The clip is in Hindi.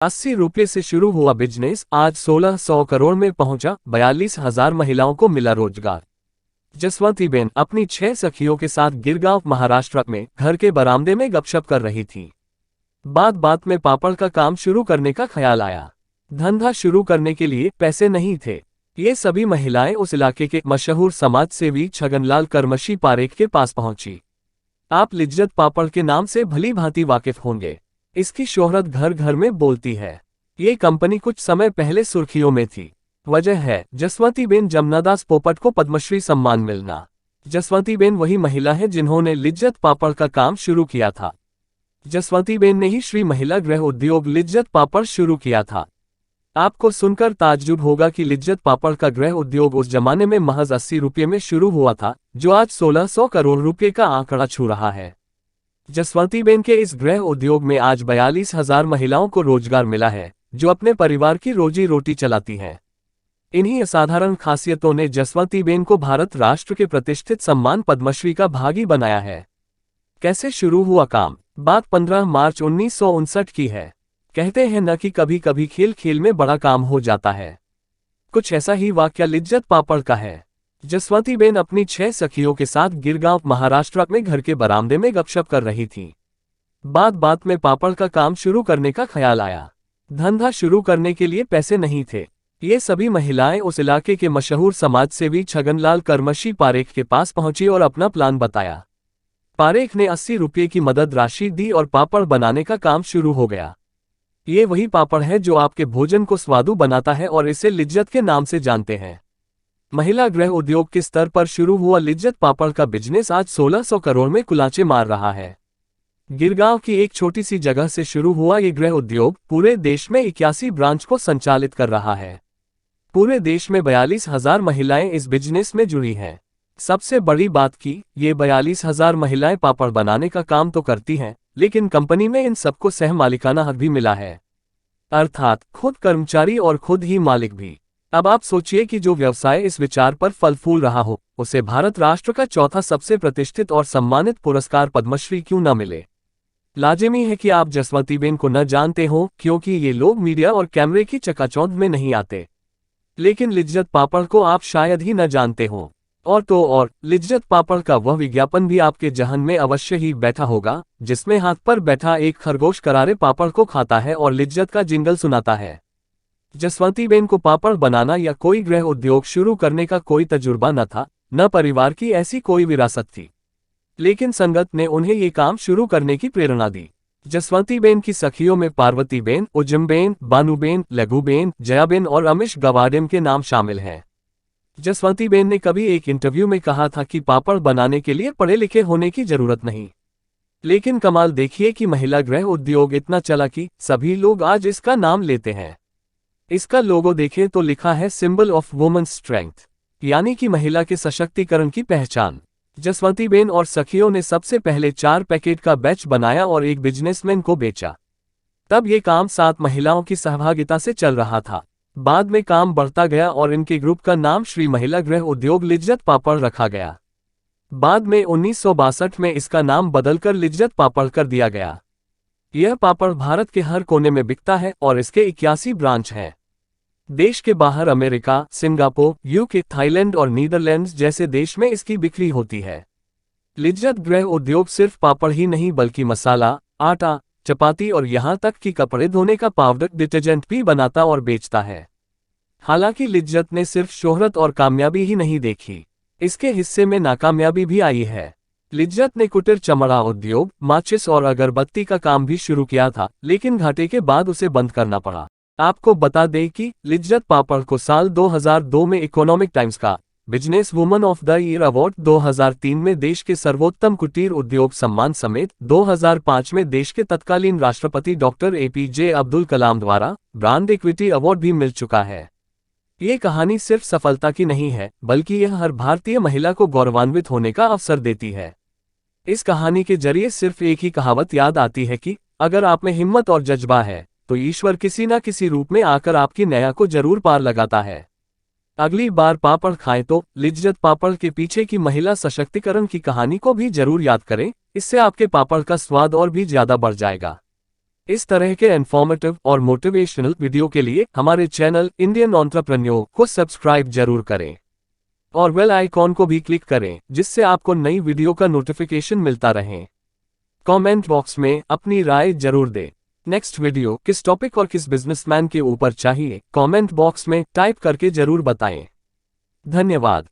₹80 से शुरू हुआ बिजनेस आज 1600 करोड़ में पहुंचा। 42,000 महिलाओं को मिला रोजगार। जसवंतीबेन अपनी 6 सखियों के साथ गिरगांव महाराष्ट्र में घर के बरामदे में गपशप कर रही थी। बात बात में पापड़ का काम शुरू करने का ख्याल आया। धंधा शुरू करने के लिए पैसे नहीं थे। ये सभी महिलाएं उस इलाके के मशहूर समाज सेवी छगनलाल करमशी पारेख के पास पहुंची। आप लिज्जत पापड़ के नाम से भली भांति वाकिफ होंगे। इसकी शोहरत घर घर में बोलती है। ये कंपनी कुछ समय पहले सुर्खियों में थी। वजह है जसवंतीबेन जमनादास पोपट को पद्मश्री सम्मान मिलना। जसवंतीबेन वही महिला है जिन्होंने लिज्जत पापड़ का काम शुरू किया था। जसवंतीबेन ने ही श्री महिला गृह उद्योग लिज्जत पापड़ शुरू किया था। आपको सुनकर ताज्जुब होगा कि लिज्जत पापड़ का गृह उद्योग उस जमाने में महज ₹80 में शुरू हुआ था, जो आज 1600 करोड़ रुपए का आंकड़ा छू रहा है। जसवंतीबेन के इस गृह उद्योग में आज 42,000 महिलाओं को रोजगार मिला है, जो अपने परिवार की रोजी रोटी चलाती हैं। इन्हीं असाधारण खासियतों ने जसवंतीबेन को भारत राष्ट्र के प्रतिष्ठित सम्मान पद्मश्री का भागी बनाया है। कैसे शुरू हुआ काम? बात 15 मार्च 1959 की है। कहते हैं न कि कभी कभी खेल खेल में बड़ा काम हो जाता है। कुछ ऐसा ही वाकया लिज्जत पापड़ का है। जसवंतीबेन अपनी 6 सखियों के साथ गिरगांव महाराष्ट्र में घर के बरामदे में गपशप कर रही थी। बात बात में पापड़ का काम शुरू करने का ख्याल आया। धंधा शुरू करने के लिए पैसे नहीं थे। ये सभी महिलाएं उस इलाके के मशहूर समाज सेवी छगनलाल करमशी पारेख के पास पहुंची और अपना प्लान बताया। पारेख ने ₹80 की मदद राशि दी और पापड़ बनाने का काम शुरू हो गया। ये वही पापड़ है जो आपके भोजन को स्वादु बनाता है और इसे लिज्जत के नाम से जानते हैं। महिला गृह उद्योग के स्तर पर शुरू हुआ लिज्जत पापड़ का बिजनेस आज 1600 करोड़ में कुलाचे मार रहा है। गिरगांव की एक छोटी सी जगह से शुरू हुआ ये गृह उद्योग पूरे देश में 81 ब्रांच को संचालित कर रहा है। पूरे देश में 42,000 महिलाएं इस बिजनेस में जुड़ी हैं। सबसे बड़ी बात की ये 42,000 महिलाएं पापड़ बनाने का काम तो करती हैं, लेकिन कंपनी में इन सबको सह मालिकाना हक भी मिला है, अर्थात खुद कर्मचारी और खुद ही मालिक भी। अब आप सोचिए कि जो व्यवसाय इस विचार पर फल फूल रहा हो, उसे भारत राष्ट्र का चौथा सबसे प्रतिष्ठित और सम्मानित पुरस्कार पद्मश्री क्यों न मिले। लाजिमी है कि आप जसवंतीबेन को न जानते हो, क्योंकि ये लोग मीडिया और कैमरे की चकाचौंध में नहीं आते। लेकिन लिज्जत पापड़ को आप शायद ही न जानते हो। और तो और लिज्जत पापड़ का वह विज्ञापन भी आपके जहन में अवश्य ही बैठा होगा, जिसमें हाथ पर बैठा एक खरगोश करारे पापड़ को खाता है और लिज्जत का जिंगल सुनाता है। जसवंतीबेन को पापड़ बनाना या कोई गृह उद्योग शुरू करने का कोई तजुर्बा न था, न परिवार की ऐसी कोई विरासत थी। लेकिन संगत ने उन्हें ये काम शुरू करने की प्रेरणा दी। जसवंतीबेन की सखियों में पार्वतीबेन, उजमबेन, बानूबेन, लघुबेन, जयाबेन और अमिश गवाडेम के नाम शामिल हैं। जसवंतीबेन ने कभी एक इंटरव्यू में कहा था कि पापड़ बनाने के लिए पढ़े लिखे होने की जरूरत नहीं। लेकिन कमाल देखिए कि महिला गृह उद्योग इतना चला कि सभी लोग आज इसका नाम लेते हैं। इसका लोगो देखें तो लिखा है सिंबल ऑफ वुमेन्स स्ट्रेंथ, यानी कि महिला के सशक्तिकरण की पहचान। जसवंतीबेन और सखियों ने सबसे पहले 4 पैकेट का बैच बनाया और एक बिजनेसमैन को बेचा। तब ये काम 7 महिलाओं की सहभागिता से चल रहा था। बाद में काम बढ़ता गया और इनके ग्रुप का नाम श्री महिला गृह उद्योग लिज्जत पापड़ रखा गया। बाद में 1962 में इसका नाम बदलकर लिज्जत पापड़ कर दिया गया। यह पापड़ भारत के हर कोने में बिकता है और इसके 81 ब्रांच हैं। देश के बाहर अमेरिका, सिंगापुर, यूके, थाईलैंड और नीदरलैंड्स जैसे देश में इसकी बिक्री होती है। लिज्जत गृह उद्योग सिर्फ पापड़ ही नहीं बल्कि मसाला, आटा, चपाती और यहाँ तक कि कपड़े धोने का पाउडर, डिटर्जेंट भी बनाता और बेचता है। हालांकि लिज्जत ने सिर्फ शोहरत और कामयाबी ही नहीं देखी, इसके हिस्से में नाकामयाबी भी आई है। लिज्जत ने कुटीर चमड़ा उद्योग, माचिस और अगरबत्ती का काम भी शुरू किया था, लेकिन घाटे के बाद उसे बंद करना पड़ा। आपको बता दें कि लिज्जत पापड़ को साल 2002 में इकोनॉमिक टाइम्स का business woman of the year award, 2003 में देश के सर्वोत्तम कुटीर उद्योग सम्मान समेत 2005 में देश के तत्कालीन राष्ट्रपति डॉक्टर APJ अब्दुल कलाम द्वारा ब्रांड इक्विटी अवार्ड भी मिल चुका है। ये कहानी सिर्फ सफलता की नहीं है, बल्कि यह हर भारतीय महिला को गौरवान्वित होने का अवसर देती है। इस कहानी के जरिए सिर्फ एक ही कहावत याद आती है कि अगर आप में हिम्मत और जज्बा है, तो ईश्वर किसी न किसी रूप में आकर आपकी नैया को जरूर पार लगाता है। अगली बार पापड़ खाएं तो लिज्जत पापड़ के पीछे की महिला सशक्तिकरण की कहानी को भी जरूर याद करें, इससे आपके पापड़ का स्वाद और भी ज्यादा बढ़ जाएगा। इस तरह के इन्फॉर्मेटिव और मोटिवेशनल वीडियो के लिए हमारे चैनल इंडियन एंटरप्रेन्योर को सब्सक्राइब जरूर करें और बेल आइकॉन को भी क्लिक करें जिससे आपको नई वीडियो का नोटिफिकेशन मिलता रहे। कमेंट बॉक्स में अपनी राय जरूर दें। नेक्स्ट वीडियो किस टॉपिक और किस बिजनेसमैन के ऊपर चाहिए, कमेंट बॉक्स में टाइप करके जरूर बताएं। धन्यवाद।